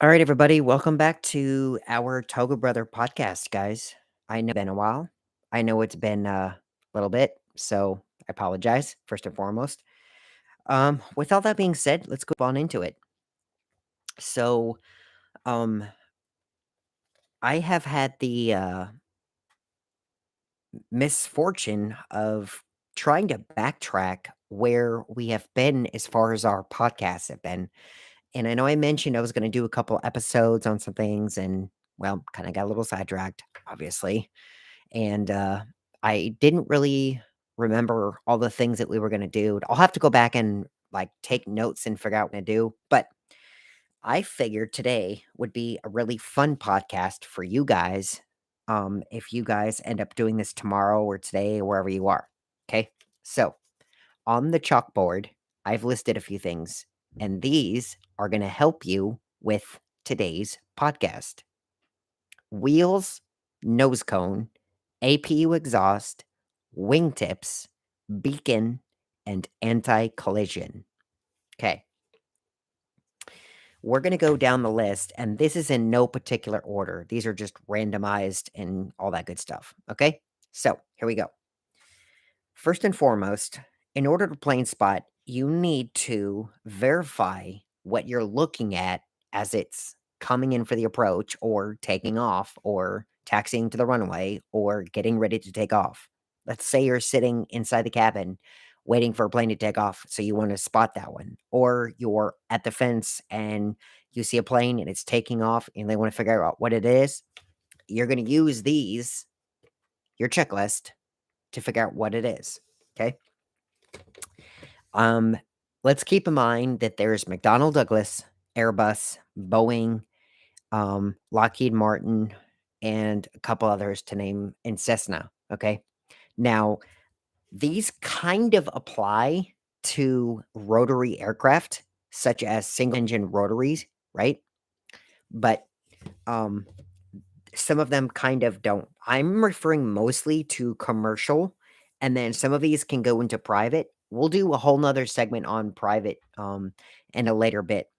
All right, everybody, welcome back to our Toga Brother podcast, guys. I know it's been a while. I know it's been a little bit, so I apologize first and foremost. With all that being said, let's go on into it. So, um, I have had the misfortune of trying to backtrack where we have been as far as our podcasts have been. And I know I mentioned I was going to do a couple episodes on some things, and well, kind of got a little sidetracked, obviously. And, I didn't really remember all the things that we were gonna do. I'll have to go back and, like, take notes and figure out what to do, but I figured today would be a really fun podcast for you guys, if you guys end up doing this tomorrow or today or wherever you are, okay? So, on the chalkboard, I've listed a few things, and these are gonna help you with today's podcast. Wheels, nose cone, APU exhaust, wingtips, beacon, and anti-collision. Okay, we're going to go down the list, and this is in no particular order. These are just randomized and all that good stuff. Okay, so here we go. First and foremost, in order to plane spot, you need to verify what you're looking at as it's coming in for the approach or taking off or taxiing to the runway or getting ready to take off. Let's say you're sitting inside the cabin waiting for a plane to take off, so you want to spot that one. Or you're at the fence and you see a plane and it's taking off and they want to figure out what it is. You're going to use your checklist, to figure out what it is. Okay. Um, let's keep in mind that there's McDonnell Douglas, Airbus, Boeing, Lockheed Martin, and a couple others to name, and Cessna. Okay. Now, these kind of apply to rotary aircraft, such as single engine rotaries, right? But um, some of them kind of don't. I'm referring mostly to commercial, and then some of these can go into private. We'll do a whole nother segment on private in a later bit.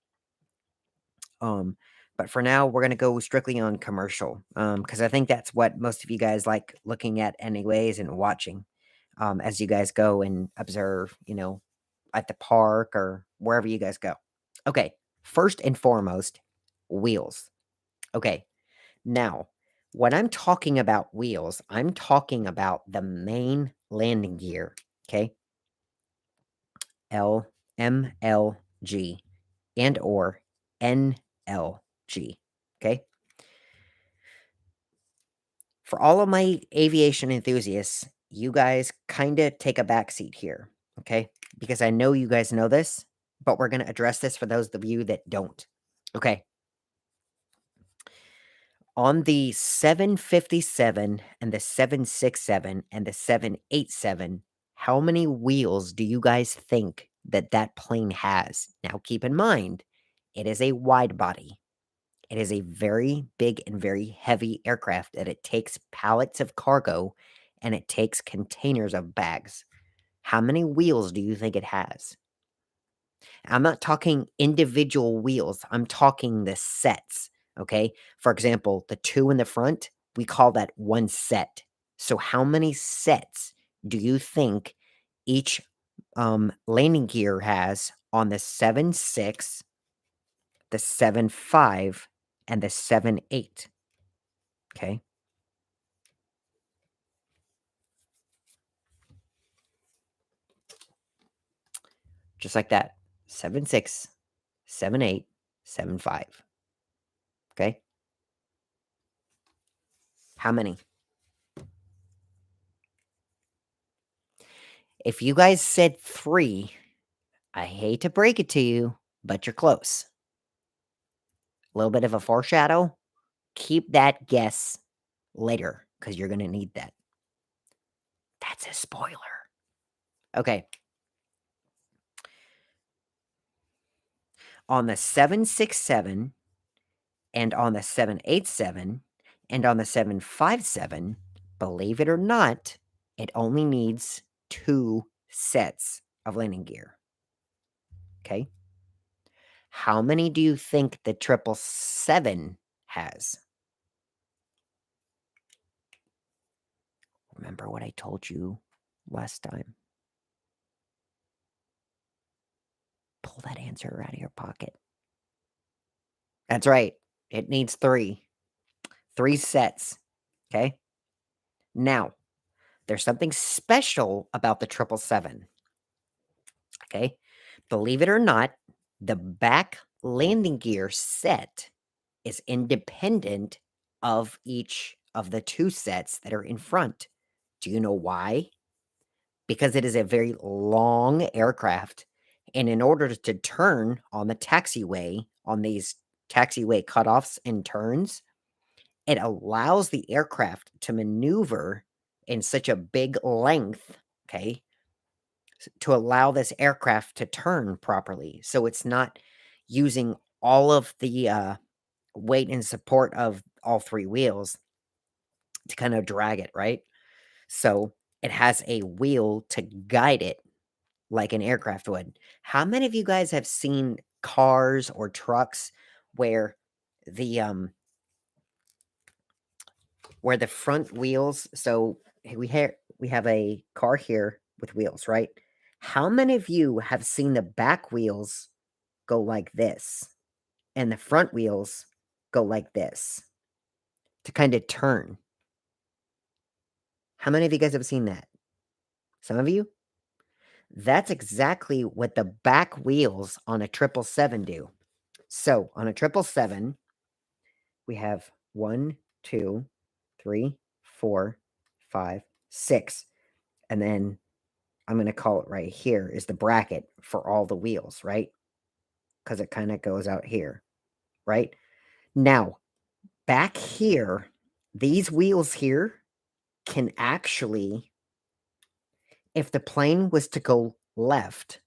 Um, but for now, we're gonna go strictly on commercial because I think that's what most of you guys like looking at anyways and watching as you guys go and observe, at the park or wherever you guys go. Okay, first and foremost, wheels. Okay, now, when I'm talking about wheels, I'm talking about the main landing gear, okay? LMLG and or NLG, okay? For all of my aviation enthusiasts, you guys kind of take a back seat here, okay? Because I know you guys know this, but we're going to address this for those of you that don't. Okay. On the 757 and the 767 and the 787, how many wheels do you guys think that that plane has? Now, keep in mind, it is a wide body. It is a very big and very heavy aircraft that it takes pallets of cargo and it takes containers of bags. How many wheels do you think it has? I'm not talking individual wheels. I'm talking the sets. Okay. For example, the two in the front, we call that one set. So, how many sets do you think each landing gear has on the 7.6, the 7.5, and the 7.8? Okay. Just like that. 7.6, 7.8, 7.5. Okay. How many? If you guys said 3, I hate to break it to you, but you're close. A little bit of a foreshadow. Keep that guess later because you're going to need that. That's a spoiler. Okay. On the 767 and on the 787 and on the 757, believe it or not, it only needs 2 sets of landing gear. Okay. How many do you think the 777 has? Remember what I told you last time? Pull that answer out of your pocket. That's right. It needs 3. 3 sets. Okay? Now, there's something special about the 777. Okay? Believe it or not, the back landing gear set is independent of each of the 2 sets that are in front. Do you know why? Because it is a very long aircraft, and in order to turn on the taxiway, on these taxiway cutoffs and turns, it allows the aircraft to maneuver in such a big length, okay, to allow this aircraft to turn properly. So it's not using all of the weight and support of all 3 wheels to kind of drag it, right? So it has a wheel to guide it like an aircraft would. How many of you guys have seen cars or trucks where the front wheels, so we have a car here with wheels, right? How many of you have seen the back wheels go like this and the front wheels go like this to kind of turn? How many of you guys have seen that? Some of you? That's exactly what the back wheels on a 777 do. So on a 777, we have 1, 2, 3, 4, 5, 6. And then I'm going to call it right here is the bracket for all the wheels, right? Because it kind of goes out here, right? Now, back here, these wheels here can actually, if the plane was to go left,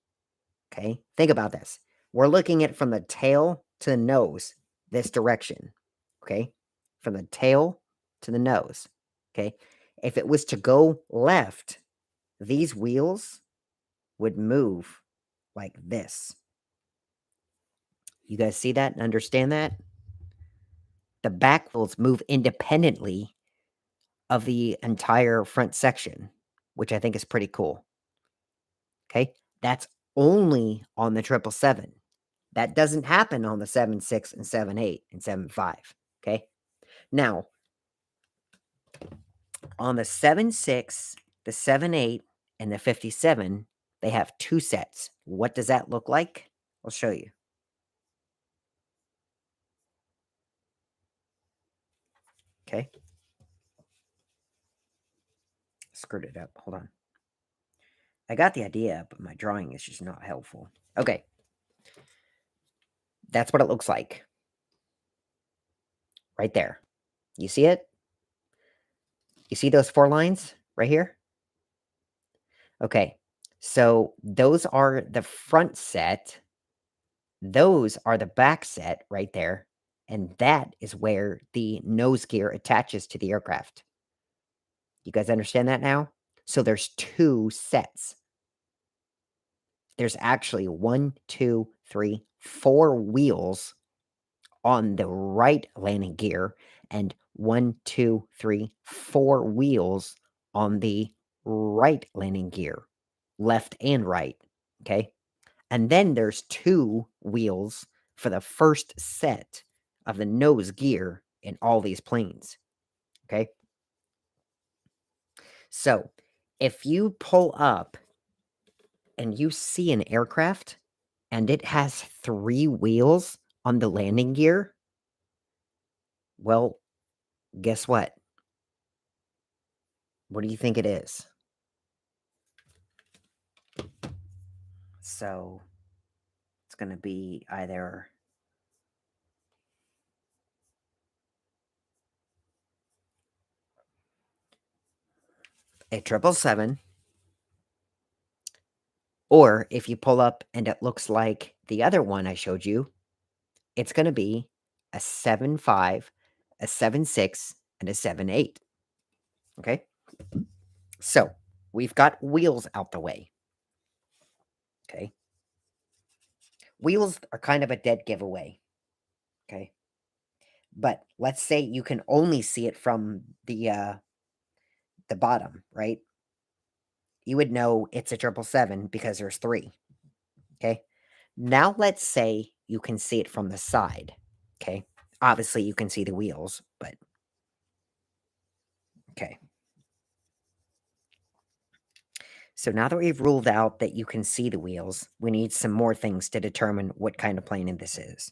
okay, think about this. We're looking at from the tail to the nose, this direction, okay? From the tail to the nose, okay? If it was to go left, these wheels would move like this. You guys see that and understand that? The back wheels move independently of the entire front section, which I think is pretty cool. Okay? That's only on the 777. That doesn't happen on the 7.6 and 7.8 and 7.5. Okay? Now, on the 7.6, the 7.8, and the 57, they have 2 sets. What does that look like? I'll show you. Okay? Screwed it up. Hold on. I got the idea, but my drawing is just not helpful. Okay. That's what it looks like. Right there. You see it? You see those 4 lines right here? Okay. So those are the front set. Those are the back set right there. And that is where the nose gear attaches to the aircraft. You guys understand that now? So there's 2 sets. There's actually 1, 2, 3, 4 wheels on the right landing gear and 1, 2, 3, 4 wheels on the right landing gear, left and right. Okay. And then there's 2 wheels for the first set of the nose gear in all these planes. Okay. So if you pull up and you see an aircraft and it has 3 wheels on the landing gear, well, guess what? What do you think it is? So it's going to be either a 777, or if you pull up and it looks like the other one I showed you, it's going to be a 7.5, a 7.6, and a 7.8. Okay? So we've got wheels out the way. Okay? Wheels are kind of a dead giveaway, okay? But let's say you can only see it from the bottom, right? You would know it's a 777 because there's 3, okay? Now let's say you can see it from the side, okay? Obviously, you can see the wheels, but okay. So now that we've ruled out that you can see the wheels, we need some more things to determine what kind of plane this is.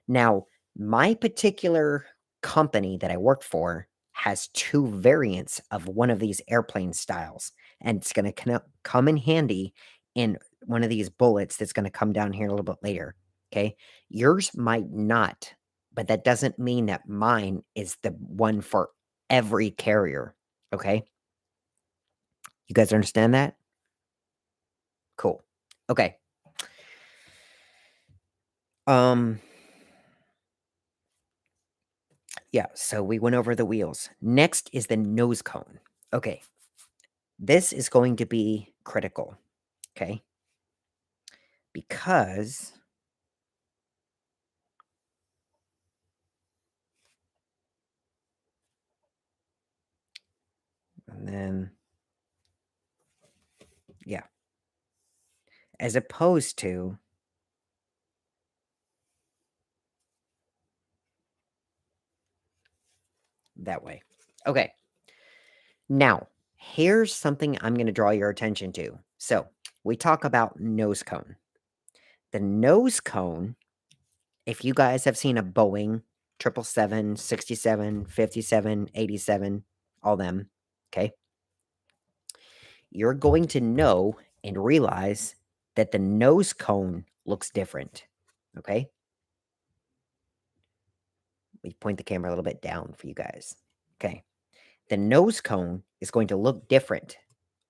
Now, my particular company that I work for has 2 variants of one of these airplane styles, and it's gonna come in handy in one of these bullets that's gonna come down here a little bit later, okay? Yours might not, but that doesn't mean that mine is the one for every carrier, okay? You guys understand that? Cool. Okay. Um, yeah, so we went over the wheels. Next is the nose cone. Okay, this is going to be critical, okay? Because and then yeah, as opposed to that way. Okay. Now, here's something I'm going to draw your attention to. So, we talk about nose cone. The nose cone, if you guys have seen a Boeing 777, 67, 57, 87, all them, okay? You're going to know and realize that the nose cone looks different, okay? We point the camera a little bit down for you guys. Okay. The nose cone is going to look different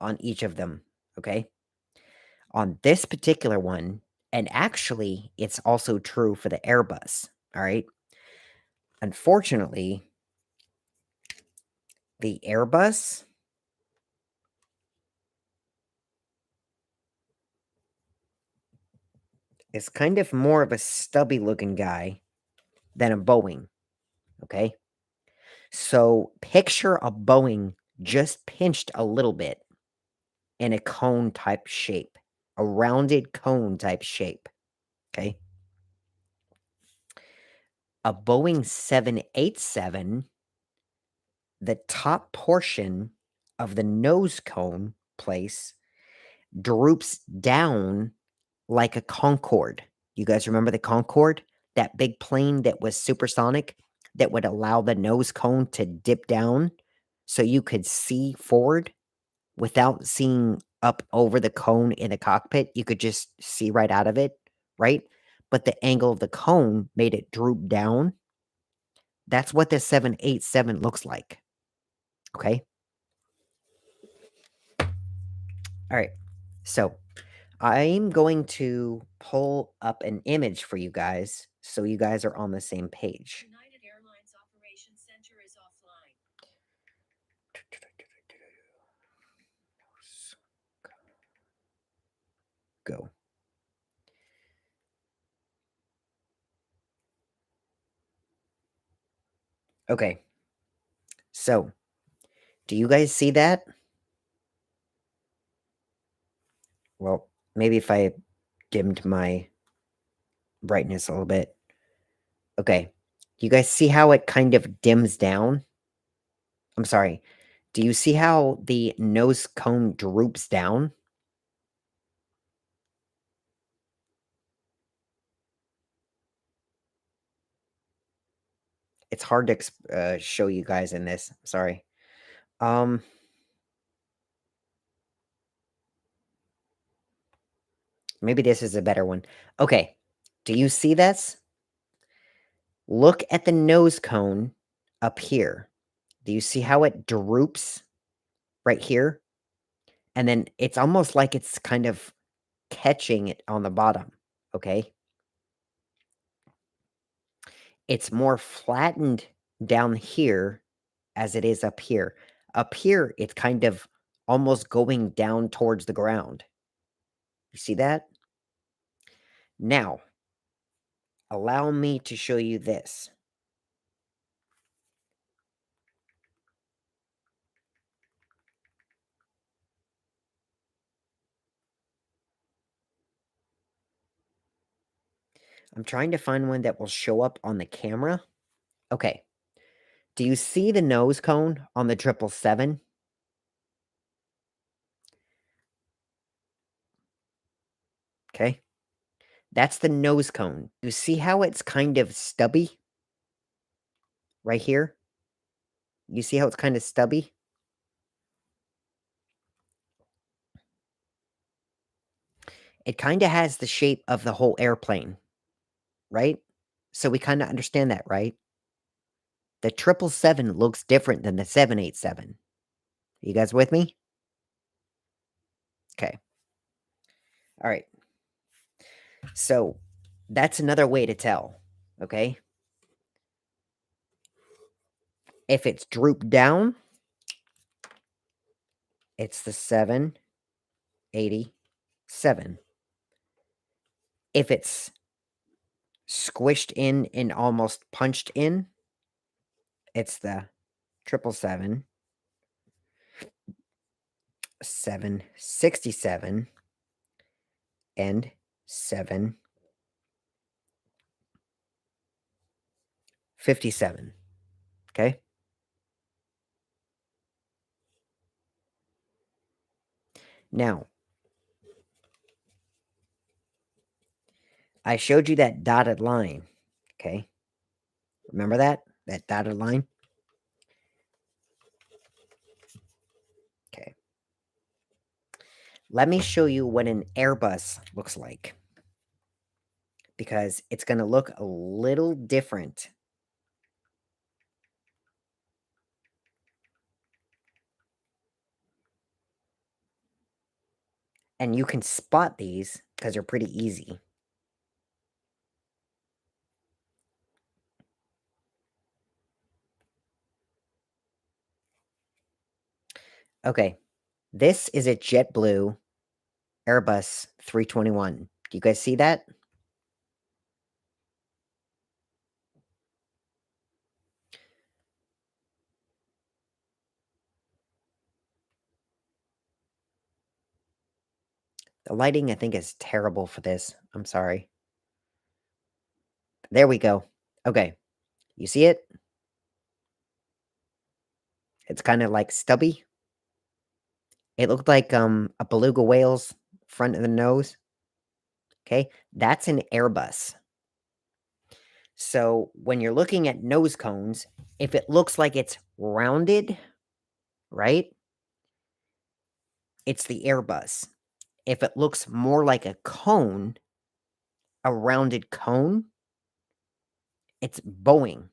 on each of them, okay? On this particular one, and actually, it's also true for the Airbus, all right? Unfortunately, the Airbus is kind of more of a stubby looking guy than a Boeing, okay? So picture a Boeing just pinched a little bit in a cone type shape, a rounded cone type shape, okay? A Boeing 787, the top portion of the nose cone place droops down like a Concorde. You guys remember the Concorde? That big plane that was supersonic that would allow the nose cone to dip down so you could see forward without seeing up over the cone in the cockpit. You could just see right out of it, right? But the angle of the cone made it droop down. That's what the 787 looks like. Okay. All right. So I'm going to pull up an image for you guys so you guys are on the same page. United Airlines Operations Center is offline. Go. Okay. So, do you guys see that? Well, maybe if I dimmed my brightness a little bit. Okay. Do you guys see how it kind of dims down? I'm sorry. Do you see how the nose cone droops down? It's hard to show you guys in this. Sorry. Um, maybe this is a better one. Okay. Do you see this? Look at the nose cone up here. Do you see how it droops right here? And then it's almost like it's kind of catching it on the bottom. Okay. It's more flattened down here as it is up here. Up here, it's kind of almost going down towards the ground. You see that? Now, Allow me to show you this. I'm trying to find one that will show up on the camera. Okay. Do you see the nose cone on the 777? Okay. That's the nose cone. You see how it's kind of stubby right here? You see how it's kind of stubby? It kind of has the shape of the whole airplane, right? So we kind of understand that, right? The 777 looks different than the 787. You guys with me? Okay. All right. So that's another way to tell. Okay. If it's drooped down, it's the 787. If it's squished in and almost punched in, it's the 777, 767, and 757. Okay. Now, I showed you that dotted line. Okay. Remember that? That dotted line? Okay. Let me show you what an Airbus looks like, because it's going to look a little different. And you can spot these because they're pretty easy. Okay. This is a JetBlue Airbus 321. Do you guys see that? The lighting, I think, is terrible for this. I'm sorry. There we go. Okay. You see it? It's kind of like stubby. It looked like a beluga whale's front of the nose. Okay. That's an Airbus. So when you're looking at nose cones, if it looks like it's rounded, right? It's the Airbus. If it looks more like a cone, a rounded cone, it's Boeing.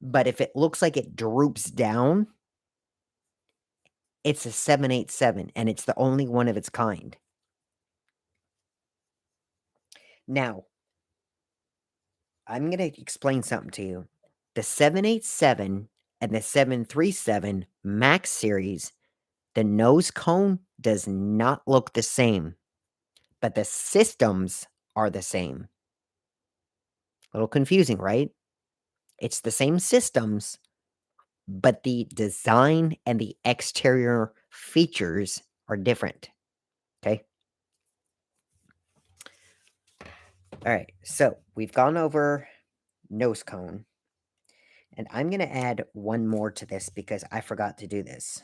But if it looks like it droops down, it's a 787, and it's the only one of its kind. Now, I'm going to explain something to you. The 787 and the 737 MAX series, the nose cone does not look the same, but the systems are the same. A little confusing, right? It's the same systems, but the design and the exterior features are different. Okay. All right. So we've gone over nose cone, and I'm going to add one more to this because I forgot to do this.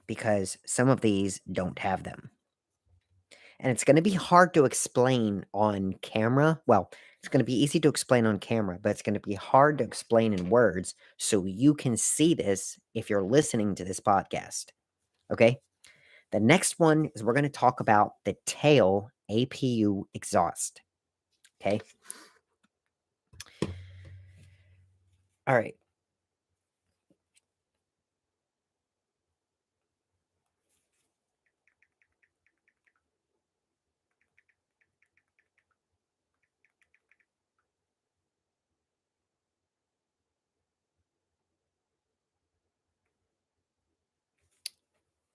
Because some of these don't have them. And it's going to be hard to explain on camera. Well, it's going to be easy to explain on camera, but it's going to be hard to explain in words so you can see this if you're listening to this podcast. Okay? The next one is we're going to talk about the tail APU exhaust. Okay? All right.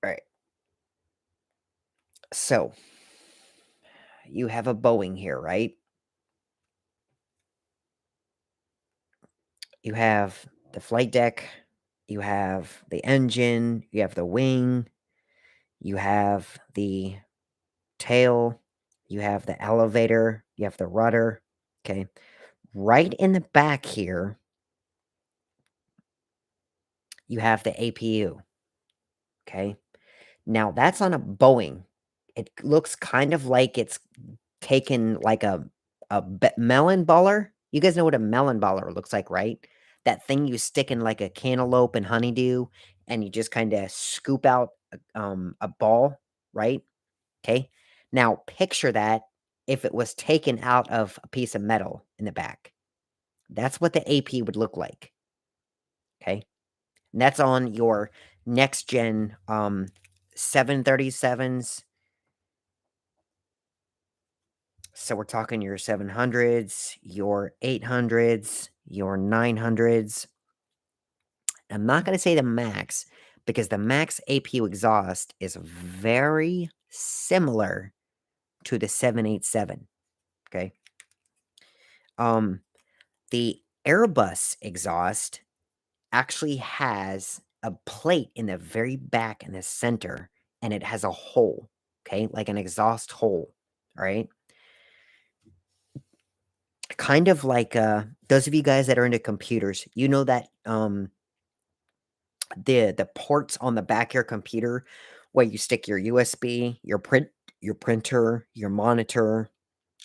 All right. So, you have a Boeing here, right? You have the flight deck, you have the engine, you have the wing, you have the tail, you have the elevator, you have the rudder, okay? Right in the back here, you have the APU, okay? Now that's on a Boeing. It looks kind of like it's taken like a melon baller. You guys know what a melon baller looks like, right? That thing you stick in like a cantaloupe and honeydew, and you just kind of scoop out a ball, right? Okay. Now picture that if it was taken out of a piece of metal in the back. That's what the AP would look like. Okay. And that's on your next gen 737s. So we're talking your 700s, your 800s, your 900s. I'm not going to say the max because the max APU exhaust is very similar to the 787. Okay. Um, the Airbus exhaust actually has a plate in the very back in the center, and it has a hole. Okay, like an exhaust hole. All right. Kind of like those of you guys that are into computers, you know that the ports on the back of your computer where you stick your USB, your printer, your monitor,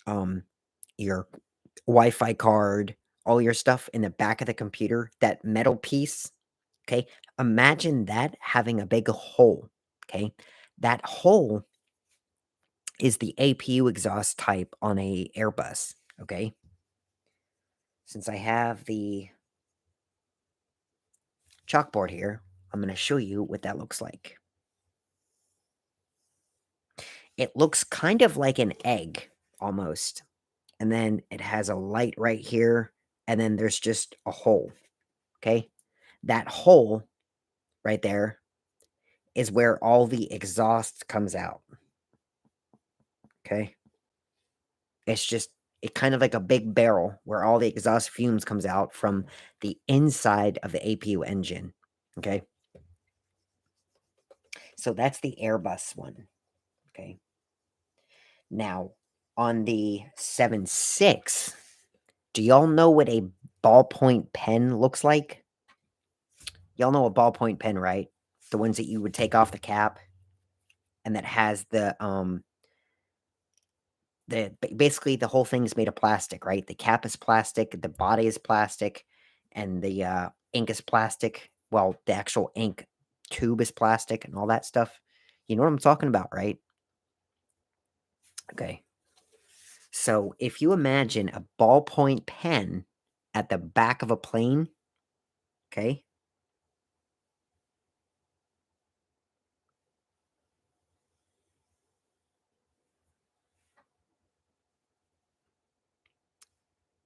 um, your Wi-Fi card, all your stuff in the back of the computer, that metal piece, okay? Imagine that having a big hole, okay? That hole is the APU exhaust type on a Airbus, okay? Since I have the chalkboard here, I'm going to show you what that looks like. It looks kind of like an egg almost. And then it has a light right here, and then there's just a hole. Okay? That hole right there is where all the exhaust comes out. Okay? It's just it kind of like a big barrel where all the exhaust fumes comes out from the inside of the APU engine. Okay? So that's the Airbus one. Okay? Now, on the 7.6, do y'all know what a ballpoint pen looks like? Y'all know a ballpoint pen, right? The ones that you would take off the cap and that has basically the whole thing is made of plastic, right? The cap is plastic, the body is plastic, and the ink is plastic. Well, the actual ink tube is plastic and all that stuff. You know what I'm talking about, right? Okay. So if you imagine a ballpoint pen at the back of a plane, okay,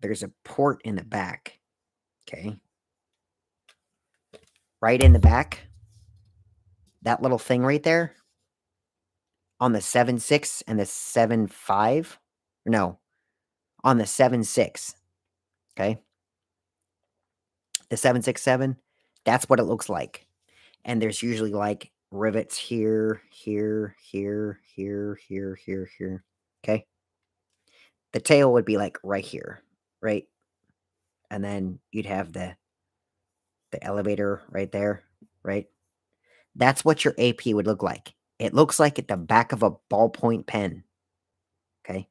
there's a port in the back, okay, right in the back, that little thing right there on the 7.6 and the 7.5, no, on the 7.6, okay, the 7.67, that's what it looks like. And there's usually like rivets here, here, here, here, here, here, here, okay. The tail would be like right here, right? And then you'd have the elevator right there, right? That's what your AP would look like. It looks like at the back of a ballpoint pen. Okay.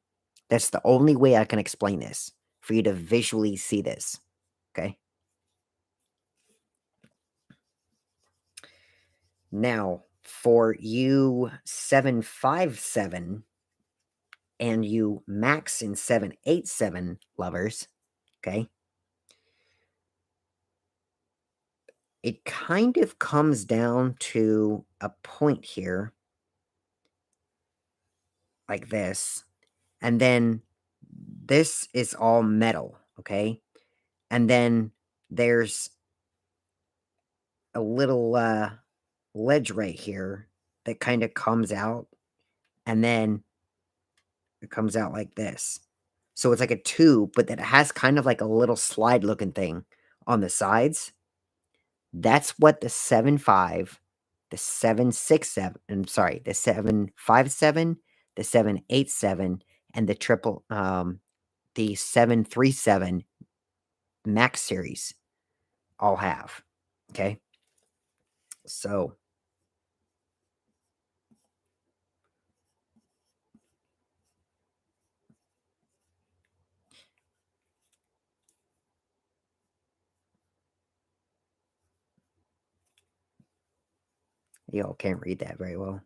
That's the only way I can explain this for you to visually see this. Okay. Now, for you 757 and you Max and 787 lovers, okay, it kind of comes down to a point here like this. And then this is all metal, okay? And then there's a little ledge right here that kind of comes out, and then It comes out like this. So it's like a tube, but that has kind of like a little slide looking thing on the sides. That's what the 7.5, the 7.67, I'm sorry, the 7.57, the 7.87, and the 7.37 Max series all have. Okay. So y'all can't read that very well.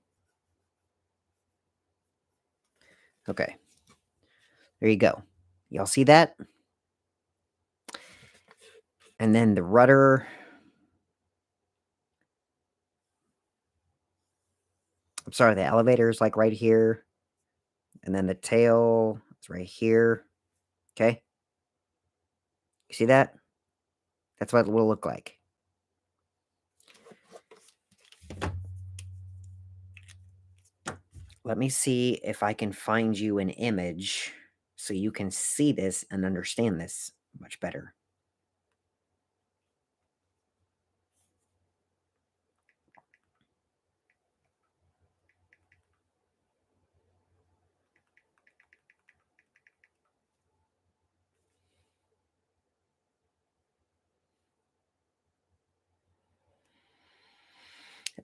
Okay. There you go. Y'all see that? And then the rudder. I'm sorry, the elevator is like right here. And then the tail is right here. Okay. You see that? That's what it will look like. Let me see if I can find you an image so you can see this and understand this much better.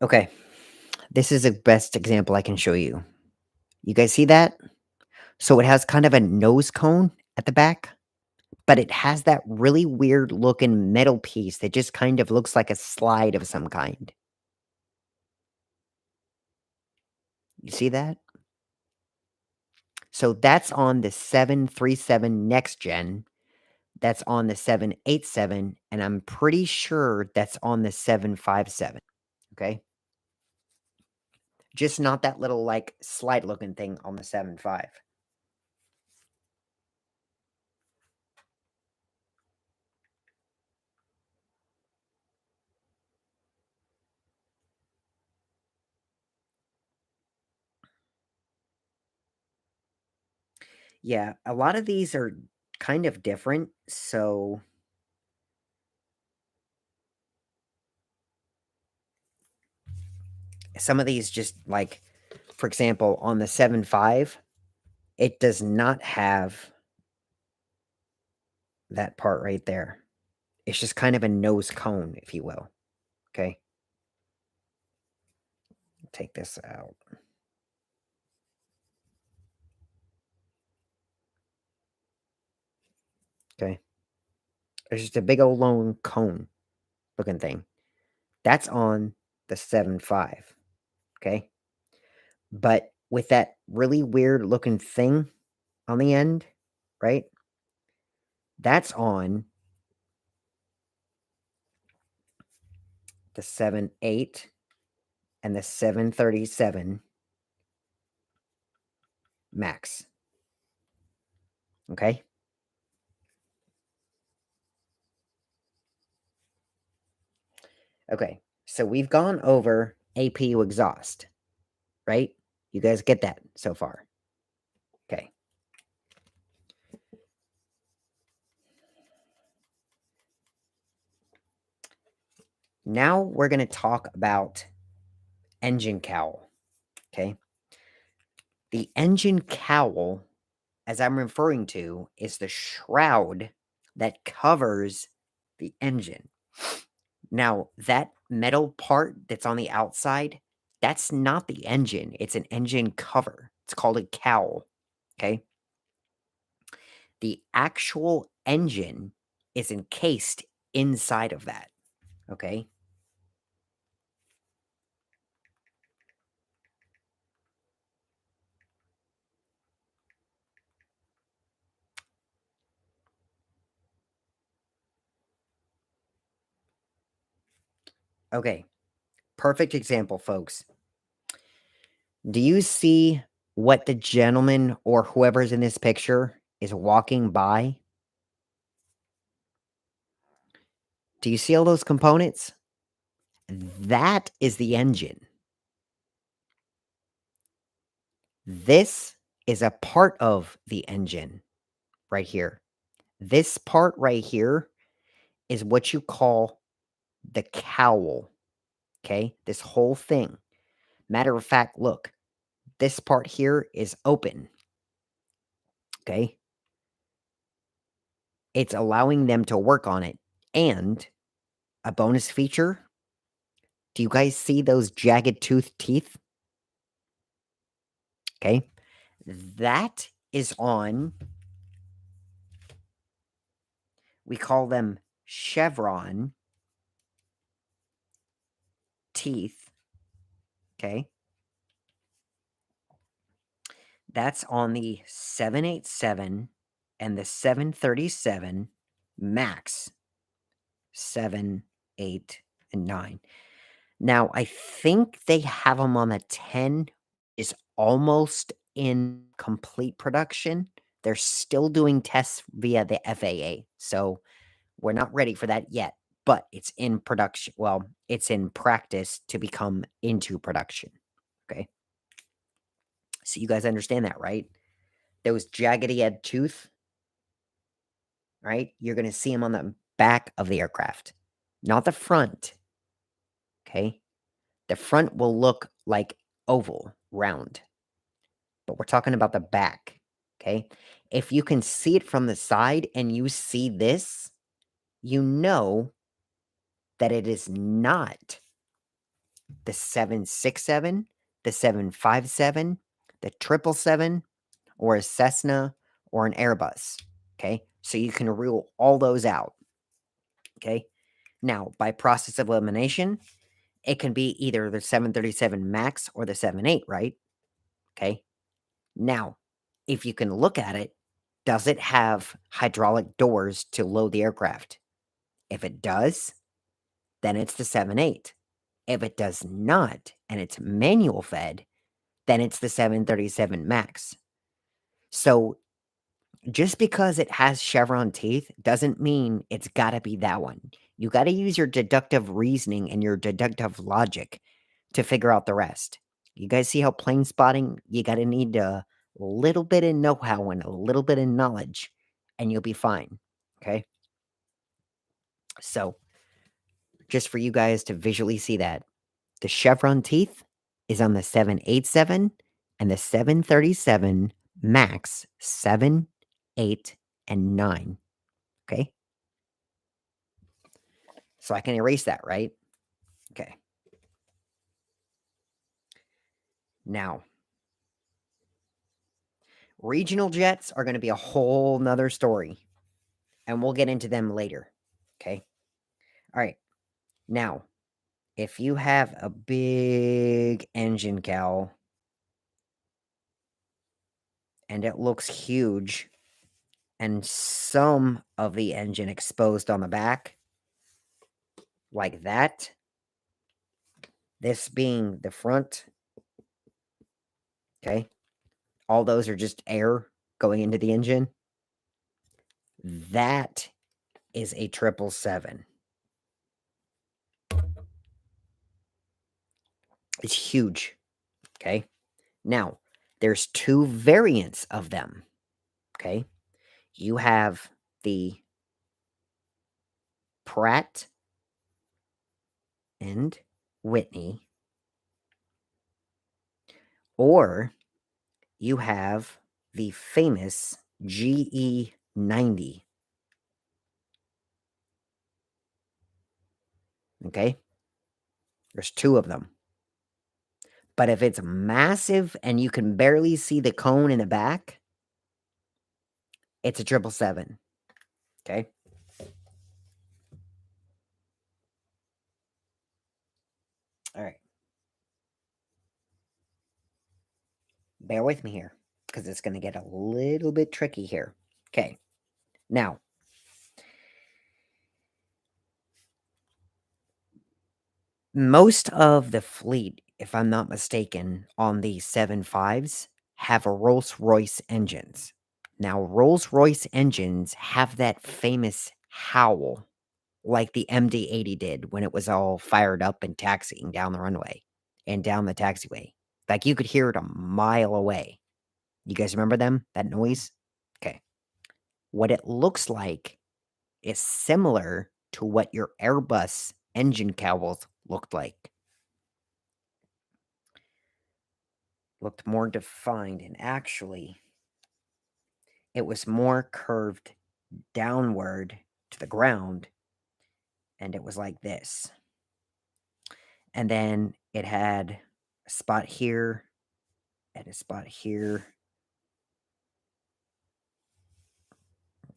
Okay. This is the best example I can show you. You guys see that? So it has kind of a nose cone at the back, but it has that really weird looking metal piece that just kind of looks like a slide of some kind. You see that? So that's on the 737 next gen. That's on the 787, and I'm pretty sure that's on the 757. Okay. Just not that little like slide looking thing on the 7.5. Yeah, a lot of these are kind of different. So some of these just like, for example, on the 7.5, it does not have that part right there. It's just kind of a nose cone, if you will. Okay. Take this out. Okay. It's just a big old lone cone looking thing. That's on the 7.5. Okay. But with that really weird looking thing on the end, right? That's on the 7.8 and the 737 Max. Okay. Okay. So we've gone over APU exhaust, right? You guys get that so far? Okay. Now we're going to talk about engine cowl. Okay. The engine cowl, as I'm referring to, is the shroud that covers the engine. Now, that metal part that's on the outside, that's not the engine. It's an engine cover. It's called a cowl. Okay. The actual engine is encased inside of that. Okay. Okay. Perfect example, folks. Do you see what the gentleman or whoever's in this picture is walking by? Do you see all those components? That is the engine. This is a part of the engine right here. This part right here is what you call the cowl, okay? This whole thing. Matter of fact, look, this part here is open, okay? It's allowing them to work on it. And a bonus feature, do you guys see those jagged tooth teeth? Okay. That is on, we call them chevron teeth. Okay. That's on the 787 and the 737 MAX 7, 8, and 9. Now, I think they have them on the 10 is almost in complete production. They're still doing tests via the FAA, so we're not ready for that yet, but it's in production. Well, it's in practice to become into production. Okay. So you guys understand that, right? Those jaggedy edge tooth, right? You're going to see them on the back of the aircraft, not the front. Okay. The front will look like oval, round, but we're talking about the back. Okay. If you can see it from the side and you see this, you know that it is not the 767, the 757, the 777, or a Cessna or an Airbus. Okay. So you can rule all those out. Okay. Now, by process of elimination, it can be either the 737 MAX or the 78, right? Okay. Now, if you can look at it, does it have hydraulic doors to load the aircraft? If it does, then it's the 78. If it does not, and it's manual fed, then it's the 737 MAX. So just because it has chevron teeth doesn't mean it's got to be that one. You got to use your deductive reasoning and your deductive logic to figure out the rest. You guys see how plane spotting, you got to need a little bit of know how and a little bit of knowledge, and you'll be fine. Okay. So, just for you guys to visually see that, the chevron teeth is on the 787 and the 737 MAX 7, 8, and 9. Okay. So I can erase that, right? Okay. Now, regional jets are going to be a whole nother story, and we'll get into them later. Okay. All right. Now, if you have a big engine cowl and it looks huge and some of the engine exposed on the back, like that, this being the front, okay, all those are just air going into the engine. That is a 777. It's huge. Okay. Now, there's two variants of them. Okay. You have the Pratt and Whitney, or you have the famous GE90. Okay. There's two of them. But if it's massive and you can barely see the cone in the back, it's a 777. Okay. All right. Bear with me here because it's going to get a little bit tricky here. Okay. Now, most of the fleet, if I'm not mistaken, on the 75s have a Rolls-Royce engines. Now, Rolls-Royce engines have that famous howl like the MD-80 did when it was all fired up and taxiing down the runway and down the taxiway. Like, you could hear it a mile away. You guys remember them? That noise? Okay. What it looks like is similar to what your Airbus engine cowls looked like. Looked more defined, and actually, it was more curved downward to the ground, and it was like this. And then it had a spot here and a spot here.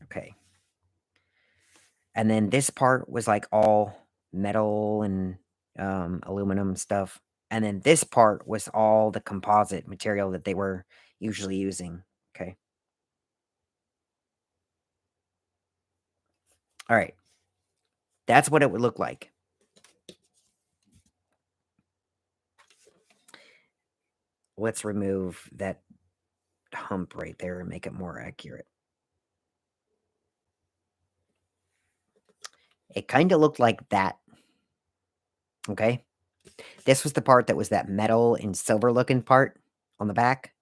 Okay. And then this part was like all metal and aluminum stuff. And then this part was all the composite material that they were usually using. Okay. All right. That's what it would look like. Let's remove that hump right there and make it more accurate. It kind of looked like that. Okay. This was the part that was that metal and silver looking part on the back.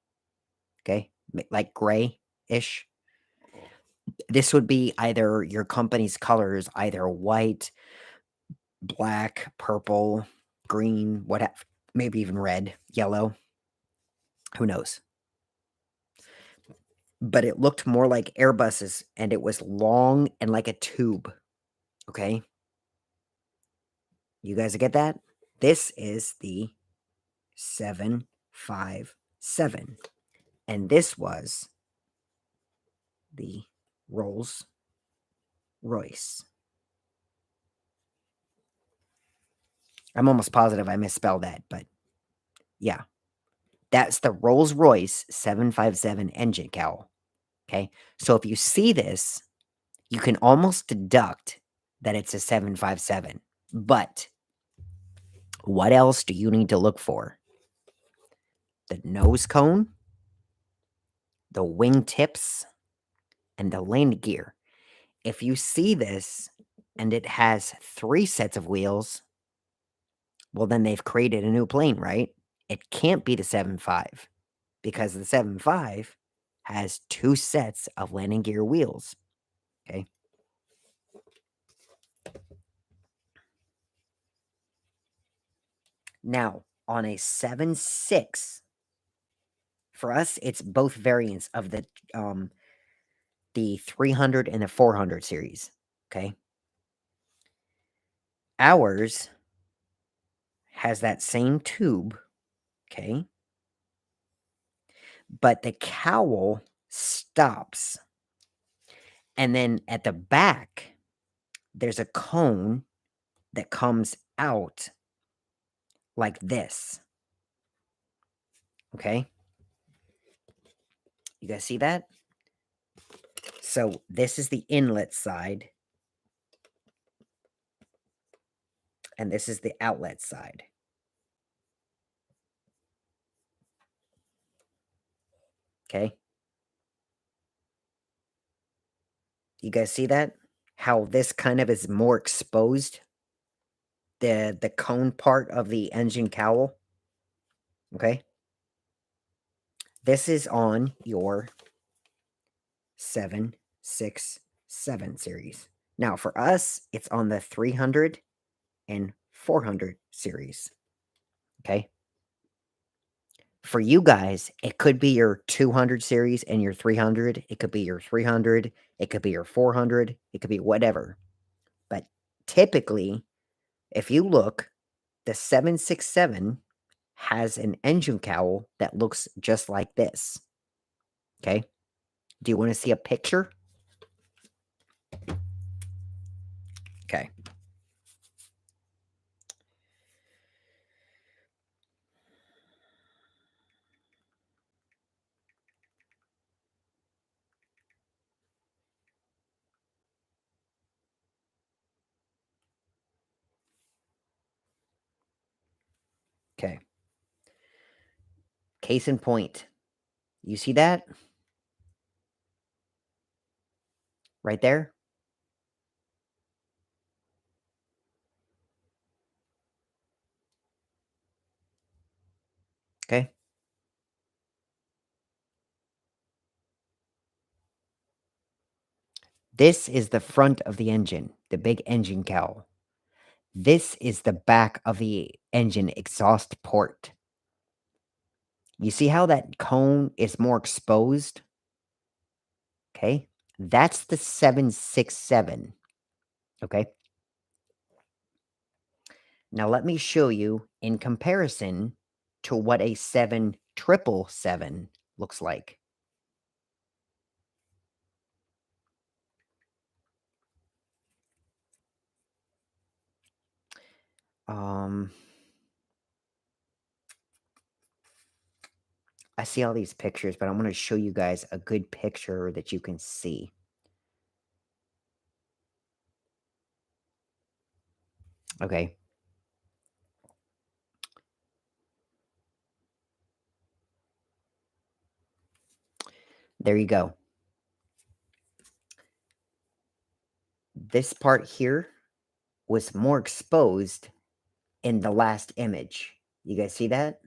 Okay. Like gray ish. This would be either your company's colors, either white, black, purple, green, maybe even red, yellow. Who knows? But it looked more like Airbuses, and it was long and like a tube. Okay. You guys get that? This is the 757. And this was the Rolls Royce. I'm almost positive I misspelled that, but yeah. That's the Rolls Royce 757 engine cowl. Okay. So if you see this, you can almost deduct that it's a 757. But what else do you need to look for? The nose cone, the wing tips, and the landing gear. If you see this and it has 3 sets of wheels, well, then they've created a new plane, right? It can't be the 7.5 because the 7.5 has 2 sets of landing gear wheels. Okay. Now, on a 7.6, for us, it's both variants of the 300 and the 400 series. Okay. Ours has that same tube. Okay. But the cowl stops. And then at the back, there's a cone that comes out like this. Okay. You guys see that? So this is the inlet side. And this is the outlet side. Okay. You guys see that? How this kind of is more exposed? The cone part of the engine cowl. Okay. This is on your 767 series. Now for us, it's on the 300 and 400 series. Okay. For you guys, it could be your 200 series and your 300. It could be your 300. It could be your 400. It could be whatever. But typically, if you look, the 767 has an engine cowl that looks just like this. Okay. Do you want to see a picture? Okay. Okay. Case in point. You see that? Right there? Okay. This is the front of the engine, the big engine cowl. This is the back of the engine exhaust port. You see how that cone is more exposed? Okay. That's the 767. Okay. Now let me show you in comparison to what a 7777 looks like. Um, I see all these pictures, but I'm going to show you guys a good picture that you can see. Okay. There you go. This part here was more exposed in the last image. You guys see that?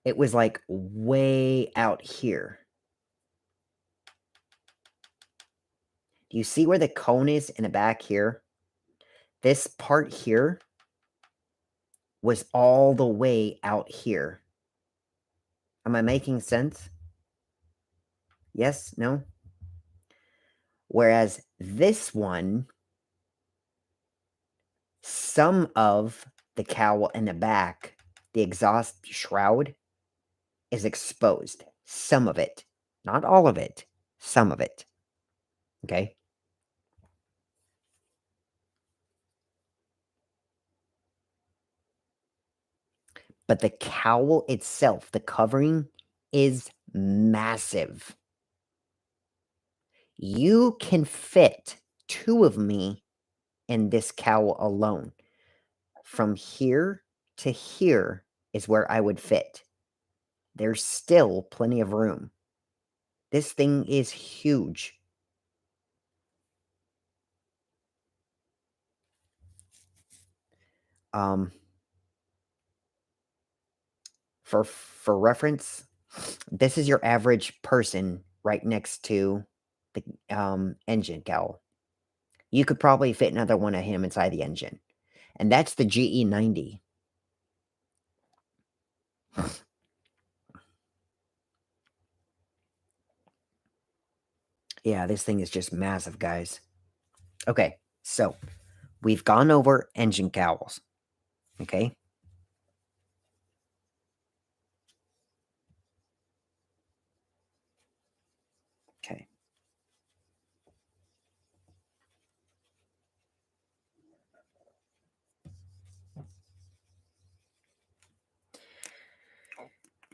It was like way out here. Do you see where the cone is in the back here? This part here was all the way out here. Am I making sense? Yes? No? Whereas this one, some of the cowl in the back, the exhaust shroud, is exposed. Some of it. Not all of it. Some of it. Okay? But the cowl itself, the covering, is massive. You can fit 2 of me in this cowl alone. From here to here is where I would fit. There's still plenty of room. This thing is huge. Um, for reference, this is your average person right next to the engine cowl. You could probably fit another one of him inside the engine, and that's the GE90. Yeah, this thing is just massive, guys. Okay, so we've gone over engine cowls. Okay. Okay.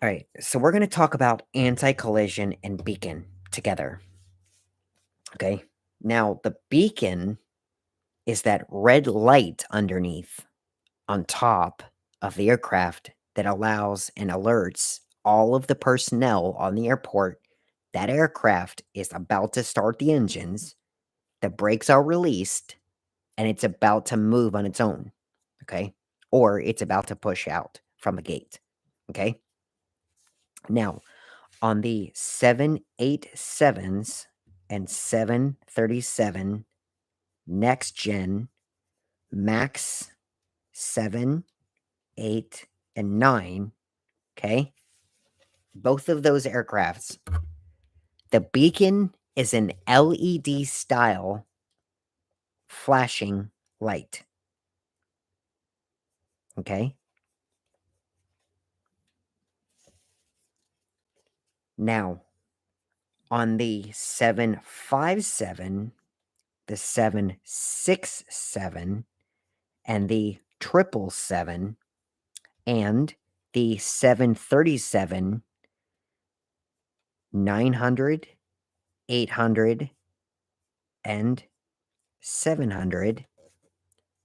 All right, so we're going to talk about anti-collision and beacon together. Okay. Now, the beacon is that red light underneath on top of the aircraft that allows and alerts all of the personnel on the airport that aircraft is about to start the engines, the brakes are released, and it's about to move on its own. Okay. Or it's about to push out from the gate. Okay. Now, on the 787s and 737 next gen, MAX 7, 8, and 9, okay? Both of those aircrafts, the beacon is an LED style flashing light. Okay? Now, on the 757, the 767, and the 777, and the 737, 900, 800, and 700,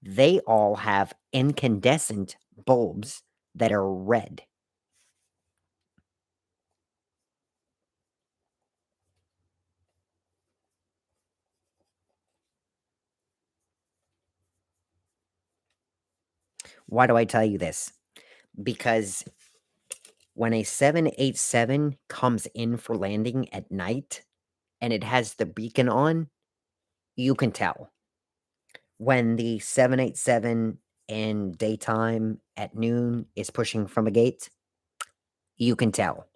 they all have incandescent bulbs that are red. Why do I tell you this? Because when a 787 comes in for landing at night, and it has the beacon on, you can tell. When the 787 in daytime at noon is pushing from a gate, you can tell.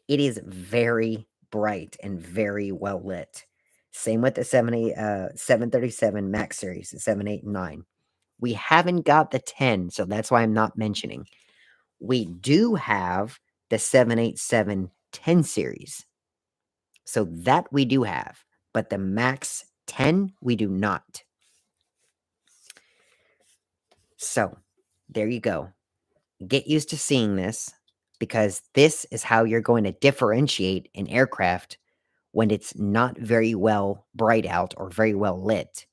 It is very bright and very well lit. Same with the 737 MAX series, the 7, 8, and 9. We haven't got the 10, so that's why I'm not mentioning. We do have the 787 10 series. So that we do have, but the MAX 10 we do not. So there you go. Get used to seeing this because this is how you're going to differentiate an aircraft when it's not very well bright out or very well lit,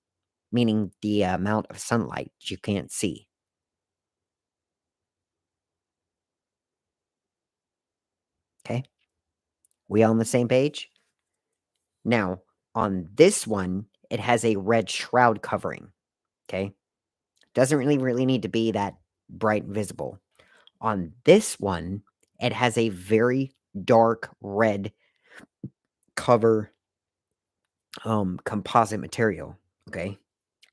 meaning the amount of sunlight you can't see. Okay? We all on the same page? Now, on this one, it has a red shroud covering. Okay? Doesn't really need to be that bright and visible. On this one, it has a very dark red cover composite material. Okay.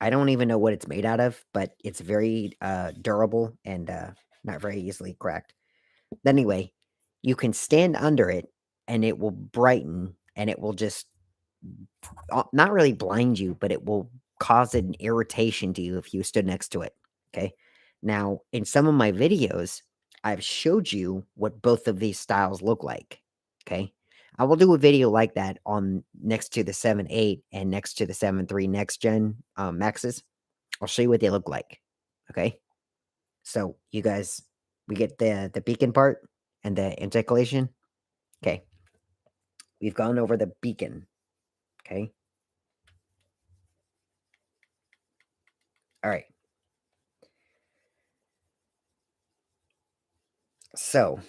I don't even know what it's made out of, but it's very durable and not very easily cracked. Anyway, you can stand under it and it will brighten and it will just not really blind you, but it will cause an irritation to you if you stood next to it. Okay. Now, in some of my videos, I've showed you what both of these styles look like. Okay. I will do a video like that on next to the 7.8 and next to the 7.3 next gen Maxes. I'll show you what they look like. Okay. So you guys, we get the beacon part and the anti-collision. Okay. We've gone over the beacon. Okay. All right. So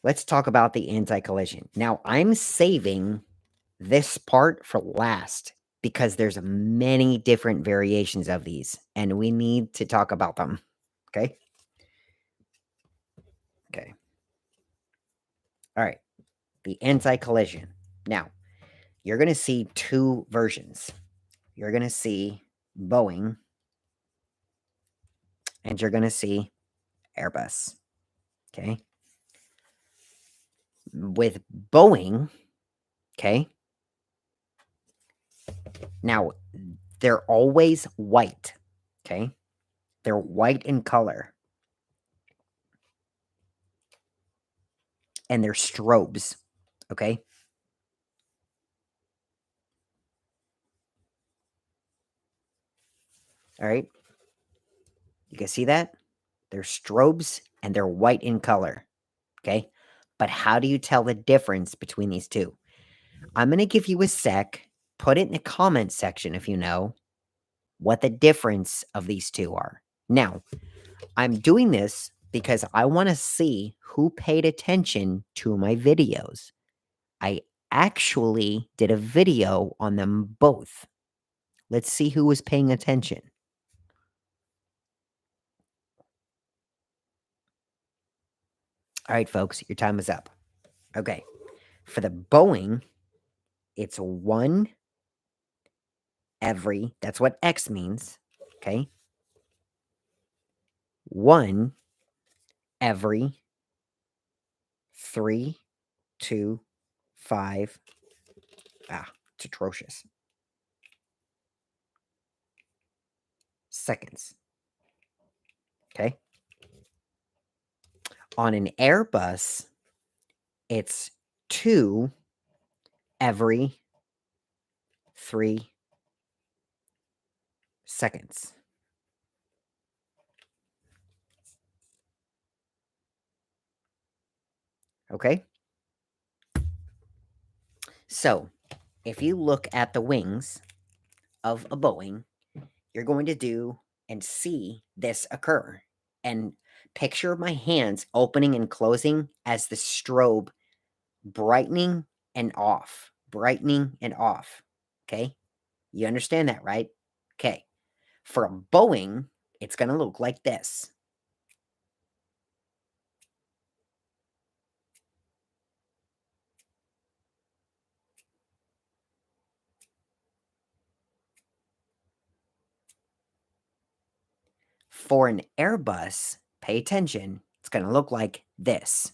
let's talk about the anti-collision. Now, I'm saving this part for last because there's many different variations of these, and we need to talk about them. Okay? Okay. All right. The anti-collision. Now, you're going to see two versions. You're going to see Boeing, and you're going to see Airbus. Okay? With Boeing, okay? Now, they're always white. Okay? They're white in color. And they're strobes. Okay? All right? You can see that? They're strobes and they're white in color. Okay? But how do you tell the difference between these two? I'm going to give you a sec. Put it in the comment section if you know what the difference of these two are. Now, I'm doing this because I want to see who paid attention to my videos. I actually did a video on them both. Let's see who was paying attention. All right, folks, your time is up. Okay. For the Boeing, it's one every, that's what X means. Okay. One every 3, 2, 5. It's atrocious. Seconds. Okay. On an Airbus, it's 2 every 3 seconds. Okay. So, if you look at the wings of a Boeing, you're going to do and see this occur. And picture my hands opening and closing as the strobe brightening and off, brightening and off. Okay. You understand that, right? Okay. For a Boeing, it's going to look like this. For an Airbus, pay attention, it's going to look like this.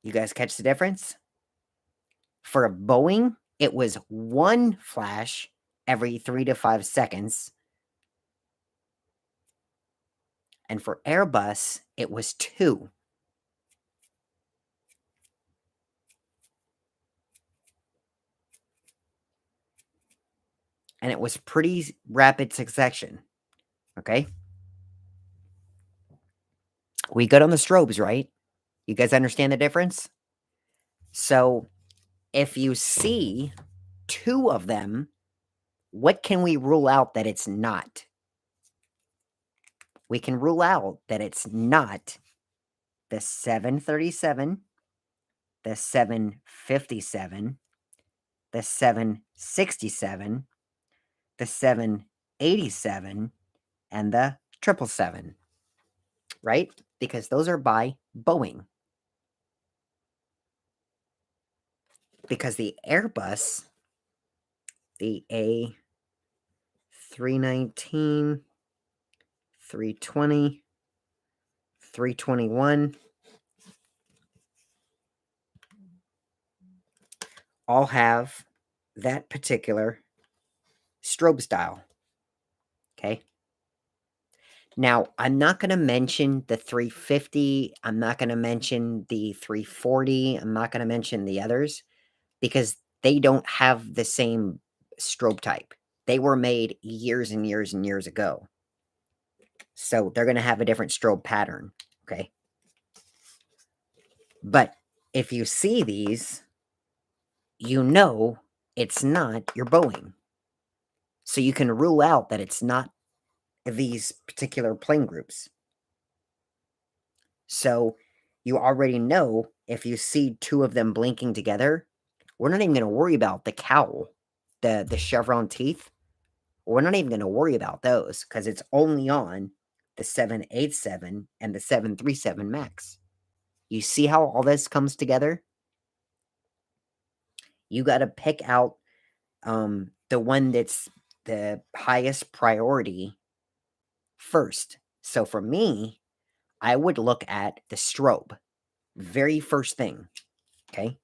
You guys catch the difference? For a Boeing, it was one flash every 3 to 5 seconds. And for Airbus, it was two. And it was pretty rapid succession. Okay? We good on the strobes, right? You guys understand the difference? So if you see two of them, what can we rule out that it's not? We can rule out that it's not the 737, the 757, the 767, the 787, and the 777, right? Because those are by Boeing. Because the Airbus, the A319, 320, 321, all have that particular strobe style. Okay. Now, I'm not going to mention the 350. I'm not going to mention the 340. I'm not going to mention the others because they don't have the same strobe type. They were made years and years and years ago. So they're going to have a different strobe pattern. Okay. But if you see these, you know it's not your Boeing. So you can rule out that it's not these particular plane groups. So you already know if you see two of them blinking together, we're not even going to worry about the cowl, the chevron teeth. We're not even going to worry about those because it's only on the 787 and the 737 MAX. You see how all this comes together? You got to pick out the one that's the highest priority first. So for me, I would look at the strobe, very first thing, okay,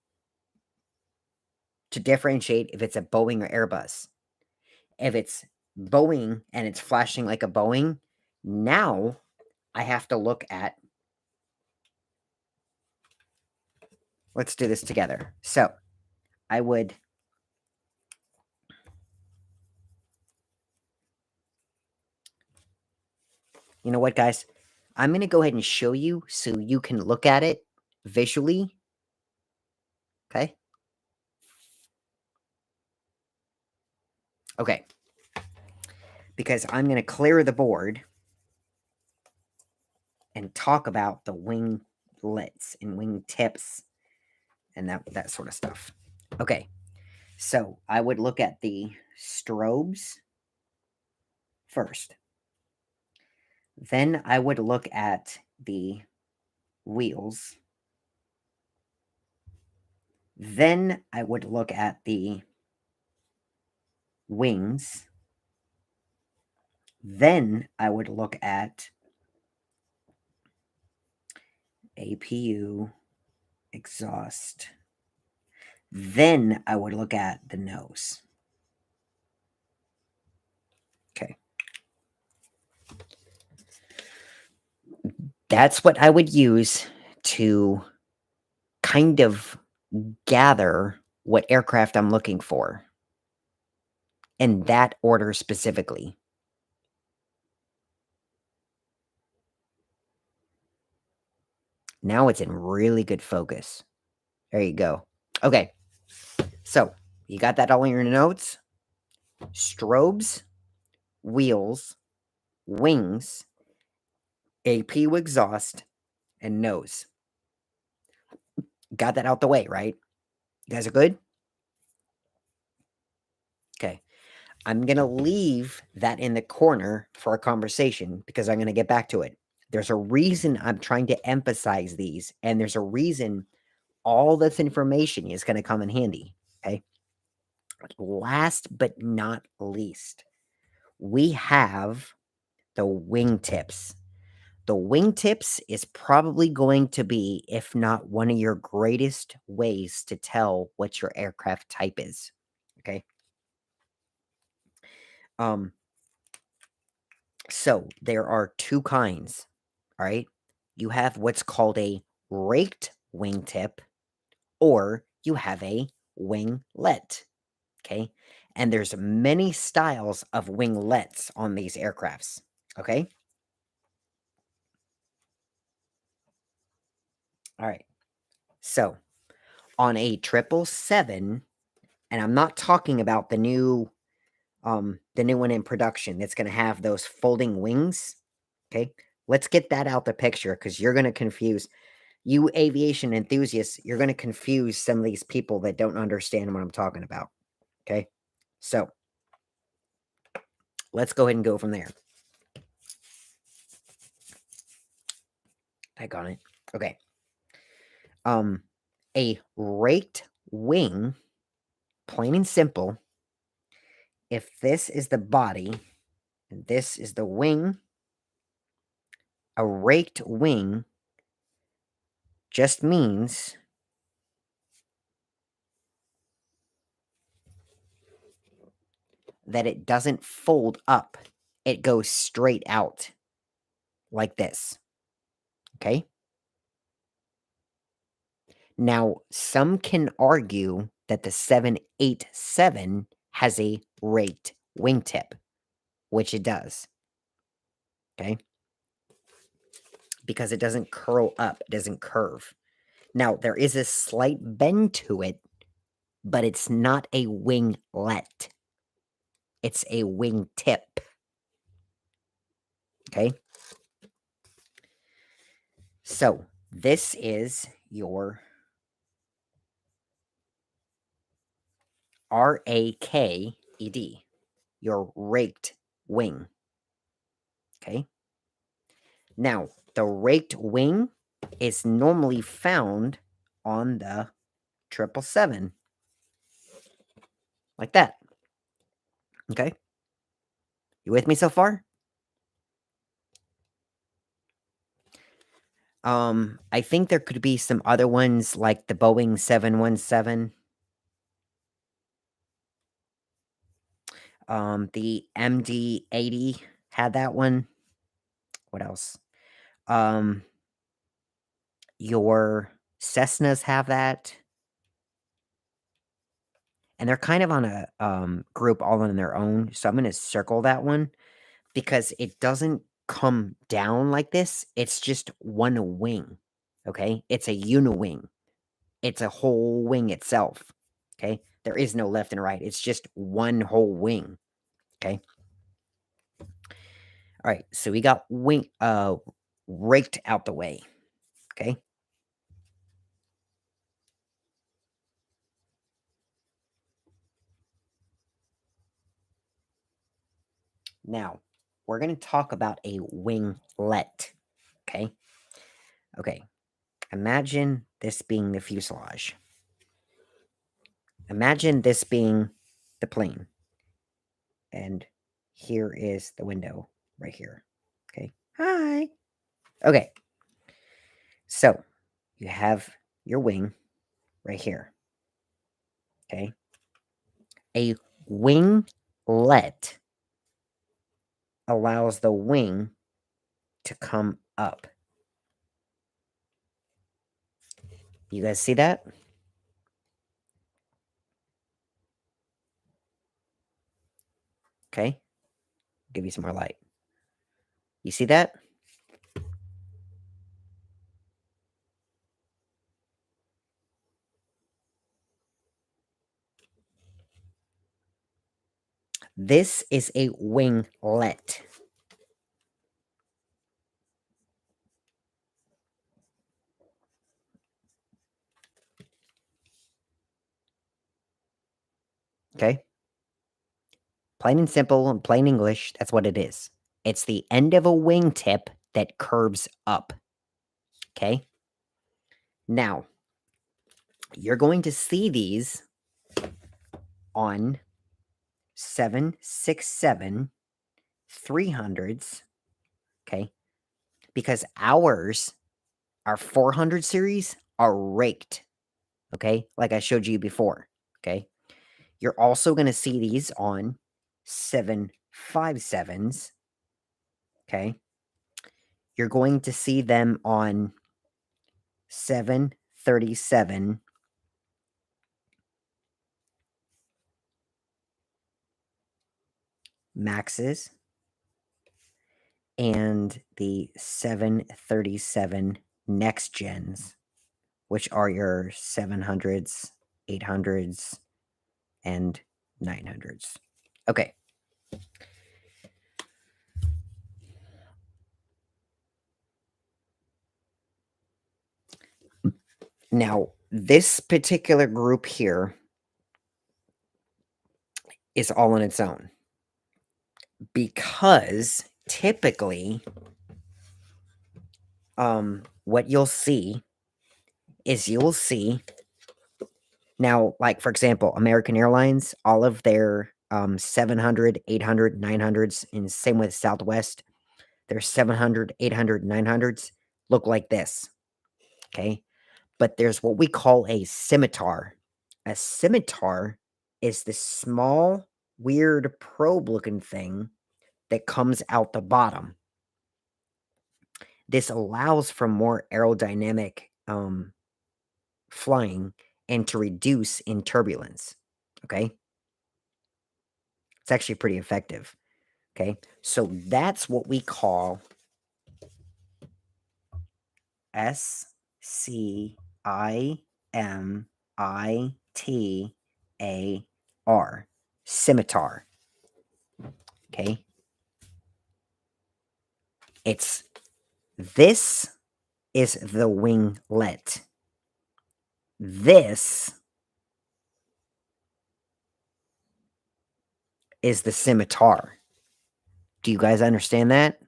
to differentiate if it's a Boeing or Airbus. If it's Boeing and it's flashing like a Boeing, now I have to look at, let's do this together. So I would, you know what, guys? I'm going to go ahead and show you so you can look at it visually. Okay. Okay. Because I'm going to clear the board and talk about the winglets and wing tips and that sort of stuff. Okay. So I would look at the strobes first. Then I would look at the wheels. Then I would look at the wings. Then I would look at APU, exhaust. Then I would look at the nose. Okay. That's what I would use to kind of gather what aircraft I'm looking for in that order specifically. Now it's in really good focus. There you go. Okay. So you got that all in your notes? Strobes, wheels, wings, APU exhaust, and nose. Got that out the way, right? You guys are good? Okay. I'm going to leave that in the corner for a conversation because I'm going to get back to it. There's a reason I'm trying to emphasize these, and there's a reason all this information is going to come in handy. Okay. Last but not least, we have the wingtips. The wingtips is probably going to be, if not one of your greatest ways to tell what your aircraft type is. Okay. Um, so there are two kinds. All right. You have what's called a raked wingtip, or you have a winglet. Okay. And there's many styles of winglets on these aircrafts. Okay. All right. So on a 777, and I'm not talking about the new one in production that's going to have those folding wings. Okay. Let's get that out the picture because you're going to confuse you aviation enthusiasts. You're going to confuse some of these people that don't understand what I'm talking about. Okay. So let's go ahead and go from there. I got it. Okay. A raked wing, plain and simple. If this is the body and this is the wing, a raked wing just means that it doesn't fold up. It goes straight out like this. Okay? Now, some can argue that the 787 has a raked wingtip, which it does. Okay? Because it doesn't curl up, it doesn't curve. Now, there is a slight bend to it, but it's not a winglet. It's a wingtip. Okay? So, this is your RAKED, your raked wing. Okay? Now, the raked wing is normally found on the 777. Like that. Okay? You with me so far? I think there could be some other ones like the Boeing 717. The MD-80 had that one. What else? Um, your Cessnas have that. And they're kind of on a group all on their own. So I'm going to circle that one because it doesn't come down like this. It's just one wing. Okay. It's a uniwing. It's a whole wing itself. Okay. There is no left and right. It's just one whole wing. Okay. All right. So we got raked out the way. Okay. Now we're going to talk about a winglet. Okay. Okay. Imagine this being the fuselage. Imagine this being the plane. And here is the window right here. Okay. Hi. Okay. So you have your wing right here. Okay. A winglet allows the wing to come up. You guys see that? Okay. Give you some more light. You see that? This is a winglet. Okay. Plain and simple and plain English, that's what it is. It's the end of a wingtip that curves up. Okay? Now, you're going to see these on 767 300s, okay? Because our 400 series are raked, okay? Like I showed you before, okay? You're also going to see these on 757s, okay? You're going to see them on 737 Maxes and the 737 Next Gens, which are your 700s, 800s, and 900s. Okay. Now, this particular group here is all on its own because typically, what you'll see is now, like for example, American Airlines, all of their 700, 800, 900s, and same with Southwest, their 700, 800, 900s look like this. Okay. But there's what we call a scimitar. A scimitar is this small, weird probe looking thing that comes out the bottom. This allows for more aerodynamic flying and to reduce in turbulence. Okay. It's actually pretty effective. Okay. So that's what we call SCIMITAR, scimitar. Okay. This is the winglet. This is the scimitar. Do you guys understand that?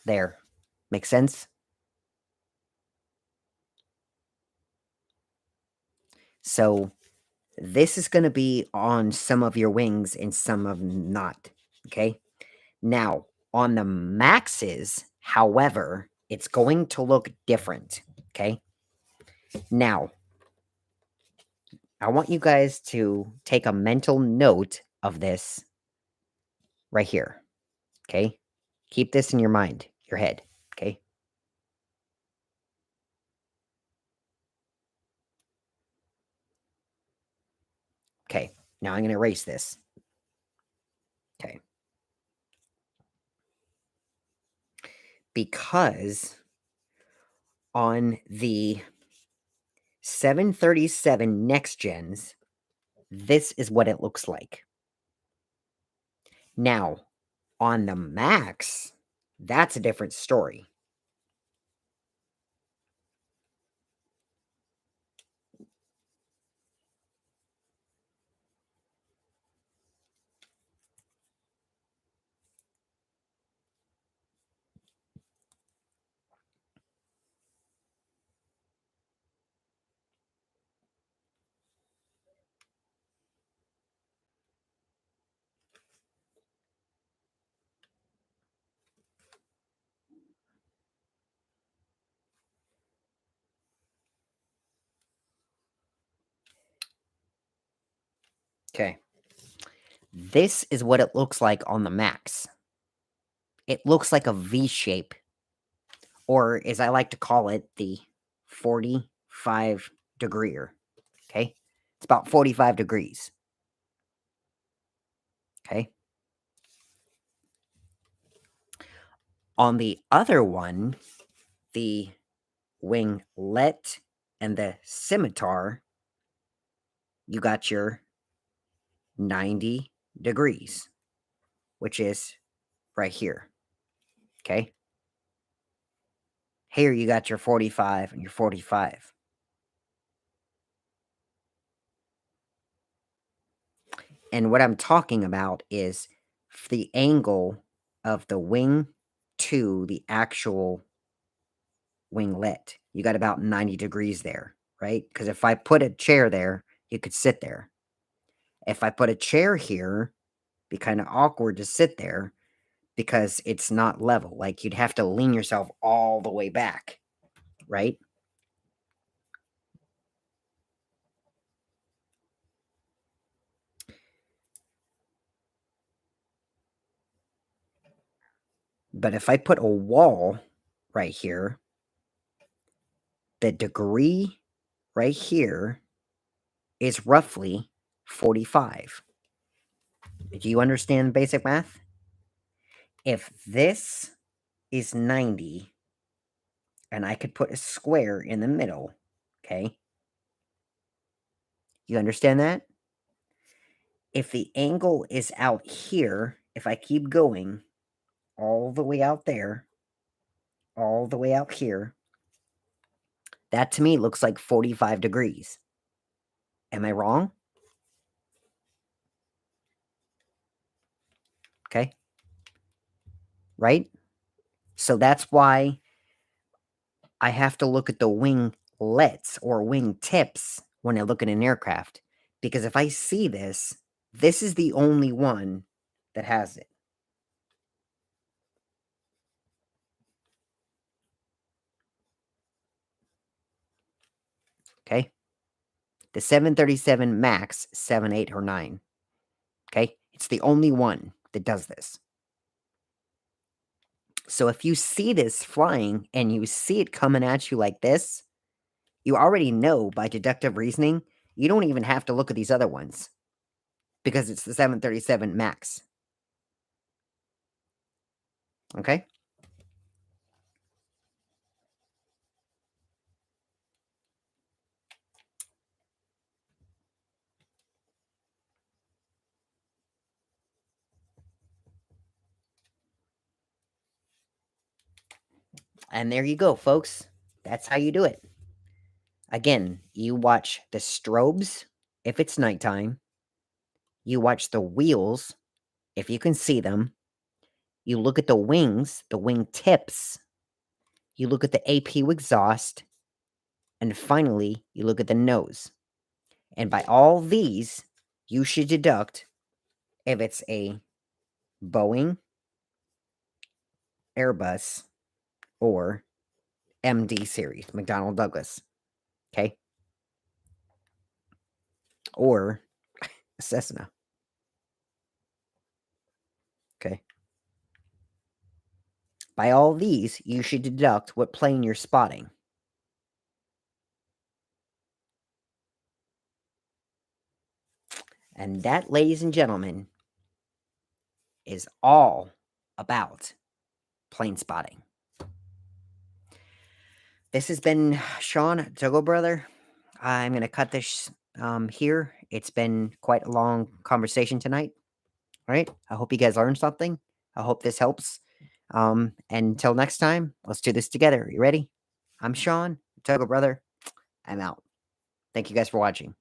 There. Make sense? So this is going to be on some of your wings and some of them not. Okay. Now, on the maxes, however, it's going to look different. Okay. Now, I want you guys to take a mental note of this right here. Okay. Keep this in your mind, your head. Okay. Okay. Now I'm going to erase this. Okay. Because on the 737 Next Gens, this is what it looks like. Now, on the Max, that's a different story. Okay. This is what it looks like on the Max. It looks like a V shape, or as I like to call it, the 45 degreer. Okay. It's about 45 degrees. Okay. On the other one, the winglet and the scimitar, you got your 90 degrees, which is right here. Okay. Here you got your 45 and your 45. And what I'm talking about is the angle of the wing to the actual winglet. You got about 90 degrees there, right? Because if I put a chair there, you could sit there. If I put a chair here, it'd be kind of awkward to sit there because it's not level. Like you'd have to lean yourself all the way back, right? But if I put a wall right here, the degree right here is roughly 45. Do you understand basic math? If this is 90 and I could put a square in the middle, okay? You understand that? If the angle is out here, if I keep going all the way out there, all the way out here, that to me looks like 45 degrees. Am I wrong? Okay. Right? So that's why I have to look at the winglets or wing tips when I look at an aircraft. Because if I see this, this is the only one that has it. Okay. The 737 MAX 7, 8, or 9. Okay. It's the only one that does this. So if you see this flying and you see it coming at you like this, you already know by deductive reasoning, you don't even have to look at these other ones because it's the 737 MAX. Okay? And there you go, folks. That's how you do it. Again, you watch the strobes if it's nighttime. You watch the wheels if you can see them. You look at the wings, the wing tips. You look at the AP exhaust. And finally, you look at the nose. And by all these, you should deduct if it's a Boeing, Airbus, or MD series, McDonnell Douglas. Okay? Or Cessna. Okay? By all these, you should deduct what plane you're spotting. And that, ladies and gentlemen, is all about plane spotting. This has been Sean, Togo Brother. I'm going to cut this here. It's been quite a long conversation tonight. All right. I hope you guys learned something. I hope this helps. And until next time, let's do this together. You ready? I'm Sean, Togo Brother. I'm out. Thank you guys for watching.